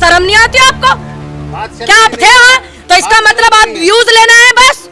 शर्म नहीं आती आपको? क्या आप थे वहाँ? तो इसका मतलब आप व्यूज लेना है बस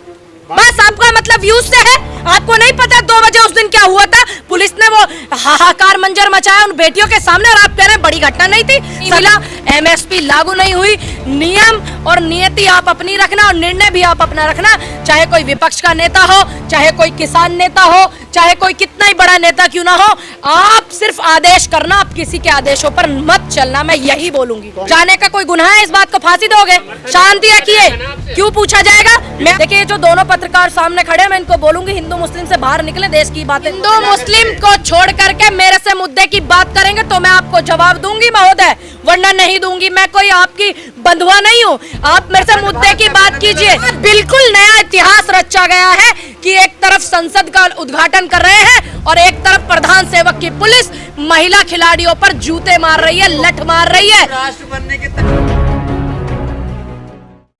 आपका मतलब व्यूज से है। आपको नहीं पता 2 बजे उस दिन क्या हुआ था? पुलिस ने वो हाहाकार मंजर मचाया उन बेटियों के सामने और आप कह रहे हैं बड़ी घटना नहीं थी। साला एमएसपी लागू नहीं हुई, नियम और नियति आप अपनी रखना और निर्णय भी आप अपना रखना, चाहे कोई विपक्ष का नेता हो, चाहे कोई किसान नेता हो, चाहे कोई कितना ही बड़ा नेता क्यों ना हो, आप सिर्फ आदेश करना, आप किसी के आदेशों पर मत चलना। मैं यही बोलूंगी। जाने का कोई गुनाह है? इस बात को फांसी दोगे? शांति रखिए, क्यों पूछा जाएगा? मैं देखिए जो दोनों पत्रकार सामने खड़े, मैं इनको बोलूंगी हिंदू मुस्लिम से बाहर निकले, देश की बातें हिंदू मुस्लिम को छोड़ करके मेरे से मुद्दे की बात करेंगे तो मैं आपको जवाब दूंगी महोदय, वरना नहीं दूंगी। मैं कोई आपकी बंधुआ नहीं हूँ। आप मेरे से मुद्दे की बात कीजिए। बिल्कुल नया इतिहास रचा गया है कि एक तरफ संसद का उद्घाटन कर रहे हैं और एक तरफ प्रधान सेवक की पुलिस महिला खिलाड़ियों पर जूते मार रही है, लठ मार रही है। राष्ट्र बनने के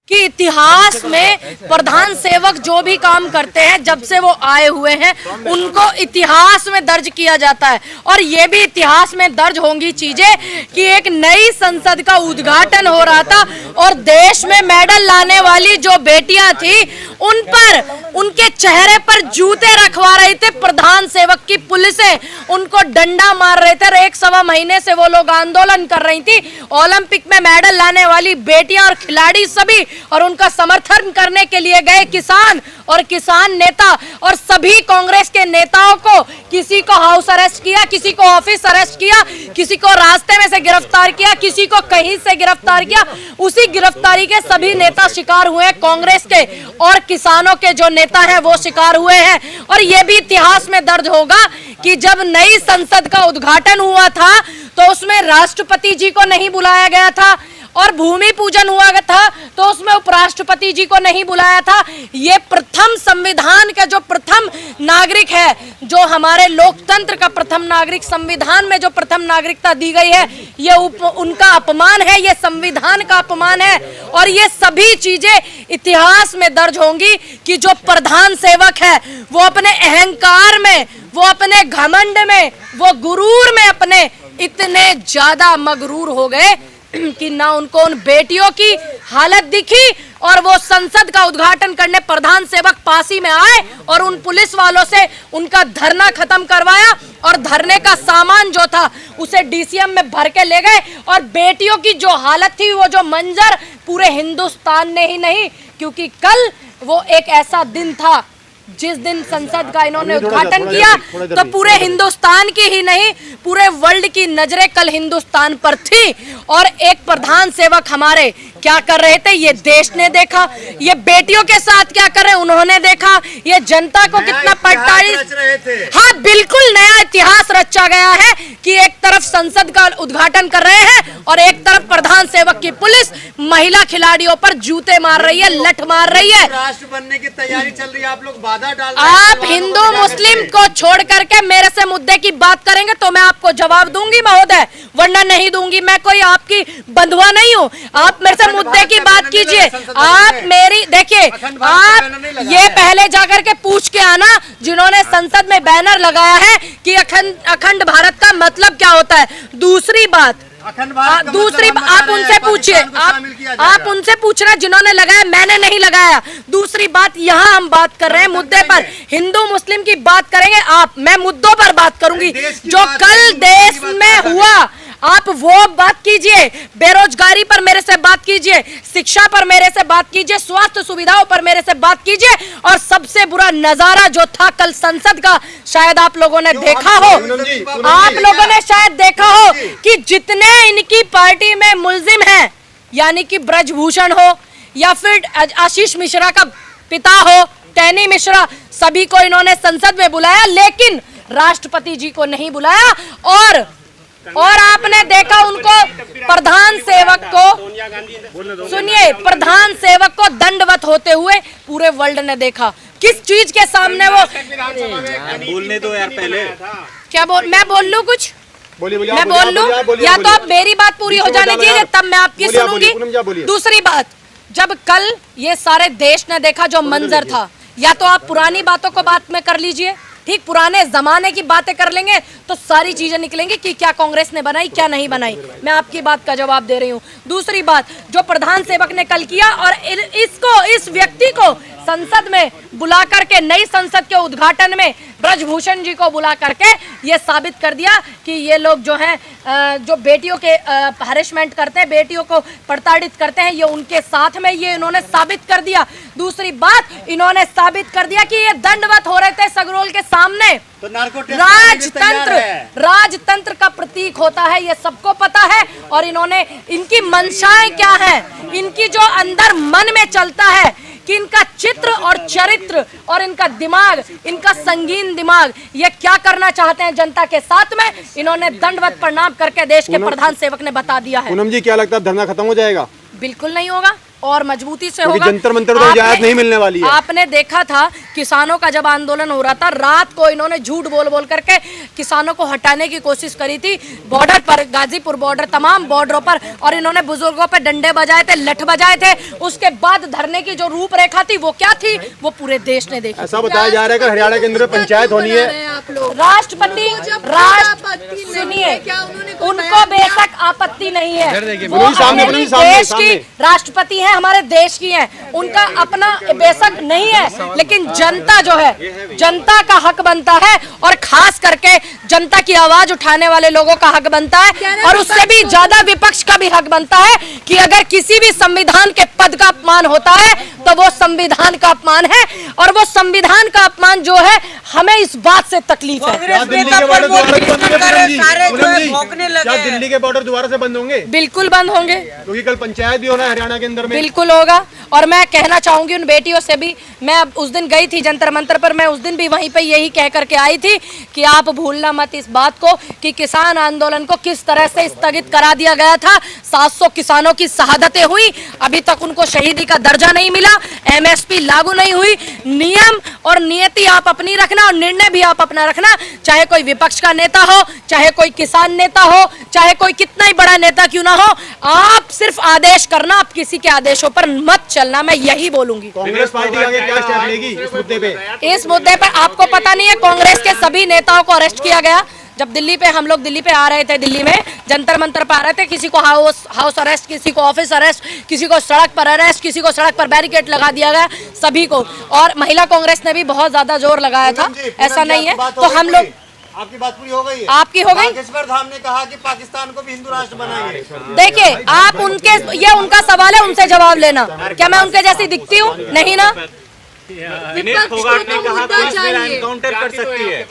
कि इतिहास में प्रधान सेवक जो भी काम करते हैं जब से वो आए हुए हैं उनको इतिहास में दर्ज किया जाता है। और ये भी इतिहास में दर्ज होंगी चीजें कि एक नई संसद का उद्घाटन हो रहा था और देश में मेडल लाने वाली जो बेटियां थी उन पर, उनके चेहरे पर जूते रखवा रहे थे प्रधान सेवक की पुलिसें, उनको डंडा मार रहे थे। 1-1.25 महीने से वो लोग आंदोलन कर रही थी। ओलंपिक में मेडल लाने वाली बेटियां और खिलाड़ी सभी और उनका समर्थन करने के लिए गए किसान और किसान नेता और सभी कांग्रेस के नेताओं को किसी को हाउस अरेस्ट किया, किसी को ऑफिस अरेस्ट किया, किसी को रास्ते में से गिरफ्तार किया, किसी को कहीं से गिरफ्तार किया। उसी गिरफ्तारी के सभी नेता शिकार हुए हैं, कांग्रेस के और किसानों के जो नेता हैं वो शिकार हुए हैं। और ये भी इतिहास में दर्ज होगा कि जब नई संसद का उद्घाटन हुआ था तो उसमें राष्ट्रपति जी को नहीं बुलाया गया था और भूमि पूजन हुआ था तो उसमें उपराष्ट्रपति जी को नहीं बुलाया था। ये प्रथम संविधान का जो प्रथम नागरिक है, जो हमारे लोकतंत्र का प्रथम नागरिक, संविधान में जो प्रथम नागरिकता दी गई है, ये उनका अपमान है, ये संविधान का अपमान है। और ये सभी चीजें इतिहास में दर्ज होंगी कि जो प्रधान सेवक है वो अपने अहंकार में, वो अपने घमंड में, वो गुरूर में अपने इतने ज्यादा मगरूर हो गए कि ना उनको उन बेटियों की हालत दिखी और वो संसद का उद्घाटन करने प्रधान सेवक पासी में आए और उन पुलिस वालों से उनका धरना खत्म करवाया और धरने का सामान जो था उसे डीसीएम में भर के ले गए। और बेटियों की जो हालत थी, वो जो मंजर पूरे हिंदुस्तान ने ही नहीं, क्योंकि कल वो एक ऐसा दिन था जिस दिन संसद का इन्होंने उद्घाटन किया तो पूरे हिंदुस्तान की ही नहीं पूरे वर्ल्ड की नजरें कल हिंदुस्तान पर थी। और एक प्रधान सेवक हमारे क्या कर रहे थे ये देश ने देखा, ये बेटियों के साथ क्या कर रहे उन्होंने देखा, ये जनता को कितना पट्टाई। हाँ, बिल्कुल नया इतिहास रचा गया है कि एक तरफ संसद का उद्घाटन कर रहे हैं और एक तरफ प्रधान सेवक की पुलिस महिला खिलाड़ियों पर जूते मार रही है, लठ मार रही है। राष्ट्र बनने की तैयारी चल रही है, आप लोग बाधा डाल रहे हैं। आप हिंदू मुस्लिम को छोड़ करके मेरे से मुद्दे की बात करेंगे तो मैं आपको जवाब दूंगी महोदय, वरना नहीं दूंगी। मैं कोई आपकी बंधुआ नहीं हूँ। आप मेरे से मुद्दे की बात कीजिए। आप मेरी देखिए, आप ये पहले जाकर के पूछ के आना जिन्होंने संसद में बैनर लगाया है कि अखंड भारत का मतलब क्या होता है। दूसरी बात आप उनसे पूछिए, आप उनसे पूछना जिन्होंने लगाया, मैंने नहीं लगाया। दूसरी बात, यहाँ हम बात कर रहे हैं मुद्दे पर, हिंदू मुस्लिम की बात करेंगे आप, मैं मुद्दों पर बात करूंगी जो कल देश में हुआ। आप वो बात कीजिए, बेरोजगारी पर मेरे से बात कीजिए, शिक्षा पर मेरे से बात कीजिए, स्वास्थ्य सुविधाओं पर मेरे से बात कीजिए। और सबसे बुरा नजारा जो था कल संसद का, शायद आप लोगों ने देखा हो, आप लोगों ने शायद देखा हो कि जितने इनकी पार्टी में मुलजिम हैं, यानी कि ब्रजभूषण हो या फिर आशीष मिश्रा का पिता हो टैनी मिश्रा, सभी को इन्होंने संसद में बुलाया, लेकिन राष्ट्रपति जी को नहीं बुलाया। और आपने देखा उनको प्रधान सेवक को, सुनिए, प्रधान सेवक को दंडवत होते हुए पूरे वर्ल्ड ने देखा। किस चीज के सामने वो बोलने दो यार, पहले क्या मैं बोल लूं कुछ? मैं बोल लूं या तो आप मेरी बात पूरी हो जानी चाहिए तब मैं आपकी सुनूंगी। दूसरी बात, जब कल ये सारे देश ने देखा जो मंजर था, या तो आप पुरानी बातों को बात में कर लीजिए, ठीक पुराने जमाने की बातें कर लेंगे तो सारी चीजें निकलेंगी कि क्या कांग्रेस ने बनाई क्या नहीं बनाई। मैं आपकी बात का जवाब दे रही हूँ। दूसरी बात, जो प्रधान सेवक ने कल किया और इस व्यक्ति को संसद में बुला करके, नई संसद के उद्घाटन में ब्रजभूषण जी को बुला करके ये साबित कर दिया कि ये लोग जो हैं, जो बेटियों के हरेसमेंट करते हैं, बेटियों को प्रताड़ित करते हैं, ये उनके साथ में, ये इन्होंने साबित कर दिया। दूसरी बात, इन्होंने साबित कर दिया कि ये दंडवत हो रहे थे सगरोल के सामने। तो नार्को टेस्ट राजतंत्र का प्रतीक होता है, ये सबको पता है। और इन्होंने, इनकी मंशाएं क्या है, इनकी जो अंदर मन में चलता है कि इनका चित्र और चरित्र और इनका दिमाग, इनका संगीन दिमाग, ये क्या करना चाहते हैं जनता के साथ में, इन्होंने दंडवत प्रणाम करके देश के प्रधान सेवक ने बता दिया है। पूनम जी, क्या लगता है धरना खत्म हो जाएगा? बिल्कुल नहीं होगा और मजबूती से होगा। जंतर मंतर तो इजाजत नहीं मिलने वाली है। आपने देखा था किसानों का जब आंदोलन हो रहा था, रात को इन्होंने झूठ बोल बोल करके किसानों को हटाने की कोशिश करी थी बॉर्डर पर, गाजीपुर बॉर्डर, तमाम बॉर्डरों पर, और इन्होंने बुजुर्गों पे डंडे बजाए थे, लठ बजाए थे। उसके बाद धरने की जो रूपरेखा थी वो क्या थी, वो पूरे देश ने देखी। ऐसा बताया जा रहा है कि हरियाणा के अंदर पंचायत होनी है। राष्ट्रपति, सुनिए, उनको बेशक आपत्ति नहीं है, वो हमारे देश की राष्ट्रपति है, हमारे देश की है, उनका अपना बेशक नहीं है, लेकिन जनता जो है, जनता का हक बनता है, और खास करके जनता की आवाज उठाने वाले लोगों का हक बनता है, और उससे भी ज्यादा विपक्ष का भी हक बनता है कि अगर किसी भी संविधान के पद का अपमान होता है तो वो संविधान का अपमान है, और वो संविधान का अपमान जो है, हमें इस बात से तकलीफ है। क्या दिल्ली के बॉर्डर दोबारा से बंद होंगे? बिल्कुल बंद होंगे, क्योंकि कल पंचायत भी होना है हरियाणा के अंदर में। बिल्कुल होगा। और मैं कहना चाहूंगी उन बेटियों से भी, मैं उस दिन गई थी जंतर मंतर पर, मैं उस दिन भी वहीं पे यही कह करके आई थी कि आप भूलना मत इस बात को कि किसान आंदोलन को किस तरह से स्थगित करा दिया गया था। 700 किसानों की शहादतें हुई, अभी तक उनको शहीदी का दर्जा नहीं मिला, MSP लागू नहीं हुई। नियम और नियति आप अपनी रखना और निर्णय भी आप अपना रखना, चाहे कोई विपक्ष का नेता हो, चाहे कोई किसान नेता हो, चाहे कोई कितना ही बड़ा नेता क्यों ना हो, आप सिर्फ आदेश करना, आप किसी के आदेशों पर मत चलना, मैं यही बोलूंगी। कांग्रेस पार्टी आगे क्या स्टेप लेगी इस मुद्दे पे? इस मुद्दे पर आपको पता नहीं है, कांग्रेस के सभी नेताओं को अरेस्ट किया गया। जब दिल्ली पे, हम लोग दिल्ली पे आ रहे थे, दिल्ली में जंतर मंतर पे आ रहे थे, किसी को हाउस अरेस्ट, किसी को ऑफिस अरेस्ट, किसी को सड़क पर अरेस्ट, किसी को सड़क पर बैरिकेड लगा दिया गया, सभी को। और महिला कांग्रेस ने भी बहुत ज्यादा जोर लगाया था, ऐसा नहीं है। तो हम लोग, आपकी बात पूरी हो गई है? आपकी हो गई। बागेश्वर धाम ने कहा कि पाकिस्तान को भी हिंदू राष्ट्र बनाएंगे। देखिए, आप उनके, ये उनका सवाल है, उनसे जवाब लेना। क्या मैं उनके जैसी दिखती हूँ? नहीं ना। विनेश फोगाट ने कहा पुलिस मेरा एनकाउंटर कर सकती है।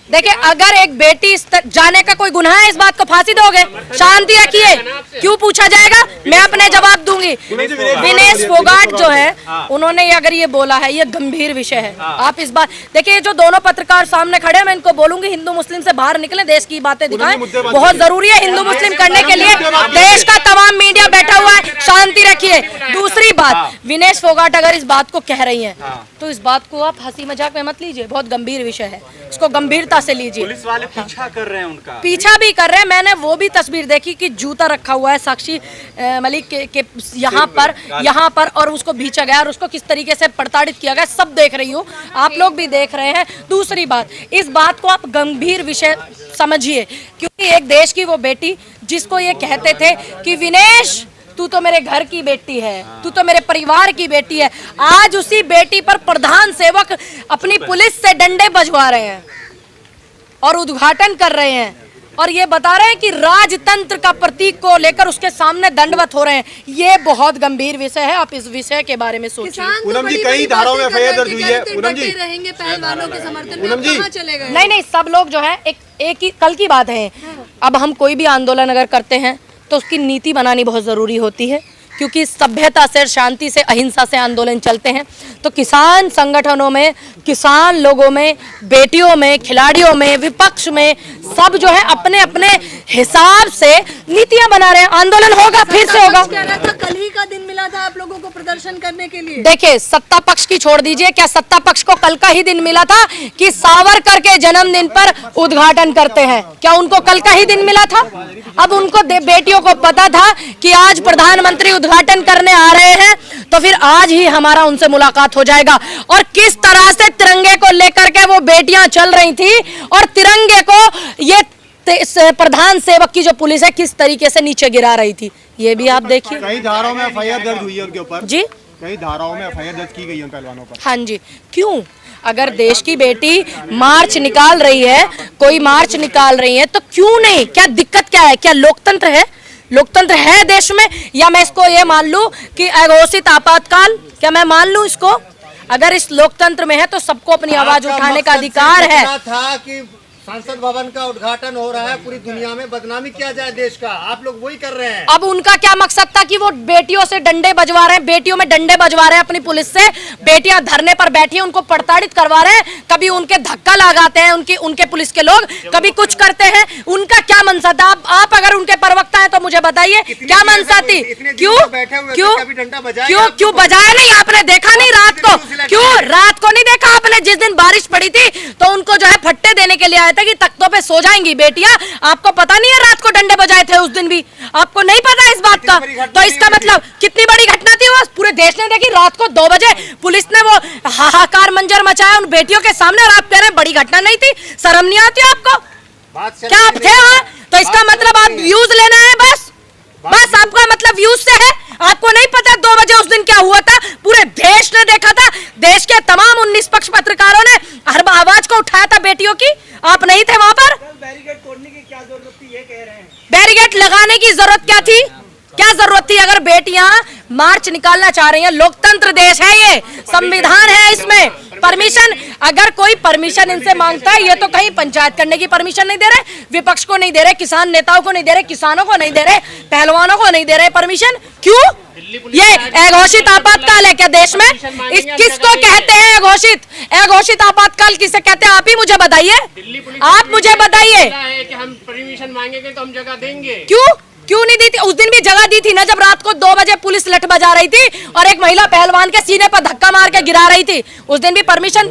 देखिए, अगर एक बेटी जाने का कोई गुनाह है, इस बात को फांसी दोगे? शांति रखिए, क्यों पूछा जाएगा, मैं अपने जवाब दूंगी। विनेश फोगाट जो है, उन्होंने अगर ये बोला है, ये गंभीर विषय है। आप इस बात देखिए, जो दोनों पत्रकार सामने खड़े हैं, मैं इनको बोलूंगी हिंदू मुस्लिम से बाहर निकले, देश की बातें दिखाएं, बहुत जरूरी है हिंदू मुस्लिम करने के लिए। देश का तमाम मीडिया बैठा हुआ है, शांति रखिए। दूसरी बात, विनेश फोगाट अगर इस बात को कह रही है तो इस बात को आप हंसी मजाक में मत लीजिए, बहुत गंभीर विषय है, इसको गंभीरता से लीजिए। पुलिस वाले पीछा कर रहे हैं उनका, पीछा भी कर रहे हैं। मैंने वो भी तस्वीर देखी कि जूता रखा हुआ है साक्षी मलिक के यहाँ पर, और उसको भींचा गया और उसको किस तरीके से प्रताड़ित किया गया, सब देख रही हूँ, आप लोग भी देख रहे हैं। दूसरी बात, इस बात को आप गंभीर विषय समझिए, क्योंकि एक देश की वो बेटी जिसको ये कहते थे कि विनेश तू तो मेरे घर की बेटी है, तू तो मेरे परिवार की बेटी है, आज उसी बेटी पर प्रधान सेवक अपनी पुलिस से डंडे बजवा रहे हैं और उद्घाटन कर रहे हैं, और ये बता रहे हैं कि राजतंत्र का प्रतीक को लेकर उसके सामने दंडवत हो रहे हैं। ये बहुत गंभीर विषय है, आप इस विषय के बारे में सोचिए। पूनम जी, कई धाराओं में एफआईआर दर्ज हुई है। पूनम जी रहेंगे पहलवानों के समर्थन में, पूनम जी, कहां चले गए? नहीं, सब लोग जो है, एक ही कल की बात है। अब हम कोई भी आंदोलन अगर करते हैं तो उसकी नीति बनानी बहुत ज़रूरी होती है, क्योंकि सभ्यता से, शांति से, अहिंसा से आंदोलन चलते हैं। तो किसान संगठनों में, किसान लोगों में, बेटियों में, खिलाड़ियों में, विपक्ष में, सब जो है अपने अपने हिसाब से नीतियां बना रहे हैं। आंदोलन होगा, फिर से होगा। कह रहा था कल ही का दिन मिला था आप लोगों को प्रदर्शन करने के लिए। देखिए, सत्ता पक्ष की छोड़ दीजिए, क्या सत्ता पक्ष को कल का ही दिन मिला था कि सावरकर के जन्मदिन पर उद्घाटन करते हैं? क्या उनको कल का ही दिन मिला था? अब उनको बेटियों को पता था कि आज प्रधानमंत्री उद्घाटन करने आ रहे हैं, तो तो फिर आज ही हमारा उनसे मुलाकात हो जाएगा। और किस तरह से तिरंगे को लेकर के वो बेटियां चल रही थी और तिरंगे को ये प्रधान सेवक की जो पुलिस है किस तरीके से नीचे गिरा रही थी, ये भी आप देखिए। कई धाराओं में एफआईआर दर्ज हुई है उनके ऊपर जी, कई धाराओं में एफआईआर दर्ज की गई है उन पहलवानों पर। हाँ जी, क्यों? अगर देश की बेटी मार्च निकाल रही है, कोई मार्च निकाल रही है, तो क्यों नहीं? क्या दिक्कत क्या है? क्या लोकतंत्र है? लोकतंत्र है देश में? या मैं इसको ये मान लूं कि अघोषित आपातकाल, क्या मैं मान लूं इसको? अगर इस लोकतंत्र में है तो सबको अपनी आवाज उठाने का अधिकार है। था कि संसद भवन का उद्घाटन हो रहा है, पूरी दुनिया में बदनामी किया जाए देश का, आप लोग वही कर रहे हैं। अब उनका क्या मकसद था कि वो बेटियों से डंडे बजवा रहे हैं, बेटियों में डंडे बजवा रहे हैं अपनी पुलिस से, बेटियां धरने पर बैठी हैं उनको प्रताड़ित करवा रहे हैं, कभी उनके धक्का लगाते हैं उनके पुलिस के लोग, कभी कुछ करते हैं। उनका क्या मनसा था? आप अगर उनके प्रवक्ता हैं तो मुझे बताइए क्या मनसा थी? क्यों बजाया नहीं? आपने देखा नहीं रात को? क्यों रात को नहीं देखा आपने? जिस दिन बारिश पड़ी थी तो उनको जो है फट्टे देने के लिए आए थे कि तख्तों पे सो जाएंगी बेटियां। आपको पता नहीं है रात को डंडे बजाए थे उस दिन भी? आपको नहीं पता इस बात का? तो इसका मतलब कितनी बड़ी घटना थी वो, पूरे देश ने देखी। रात को 2 बजे पुलिस ने वो हाहाकार मंजर मचाया उन बेटियों के सामने और आप कह रहे हैं बड़ी घटना नहीं थी? शर्म नहीं आती आपको? क्या आप थे वहां? तो इसका मतलब आप व्यूज लेना है बस आपका मतलब व्यूज से है? आपको नहीं पता 2 बजे उस दिन क्या हुआ था? पूरे देश ने देखा था, देश के तमाम 19 पक्ष पत्रकारों ने हर आवाज को उठाया था बेटियों की। आप नहीं थे वहां पर? बैरिकेड तोड़ने की क्या जरूरत थी ये कह रहे हैं। बैरिकेड लगाने की जरूरत क्या थी? क्या जरूरत थी? अगर बेटियां मार्च निकालना चाह रही हैं, लोकतंत्र देश है ये, संविधान है, इसमें परमिशन, अगर कोई परमिशन इनसे मांगता है, ये तो कहीं पंचायत करने की परमिशन नहीं दे रहे, विपक्ष को नहीं दे रहे, किसान नेताओं को नहीं दे रहे, किसानों को नहीं दे रहे, पहलवानों को नहीं दे रहे परमिशन। क्यों? ये अघोषित आपातकाल है क्या देश में? किसको कहते हैं अघोषित आपातकाल किसे कहते हैं? आप ही मुझे बताइए, आप मुझे बताइए। हम परमिशन मांगेंगे तो हम जगह देंगे। क्यों नहीं दी थी? उस दिन भी जगह दी थी ना, जब रात को 2 बजे पुलिस लठ बजा रही थी और एक महिला पहलवान के सीने पर धक्का मार के गिरा रही थी, उस दिन भी परमिशन थी।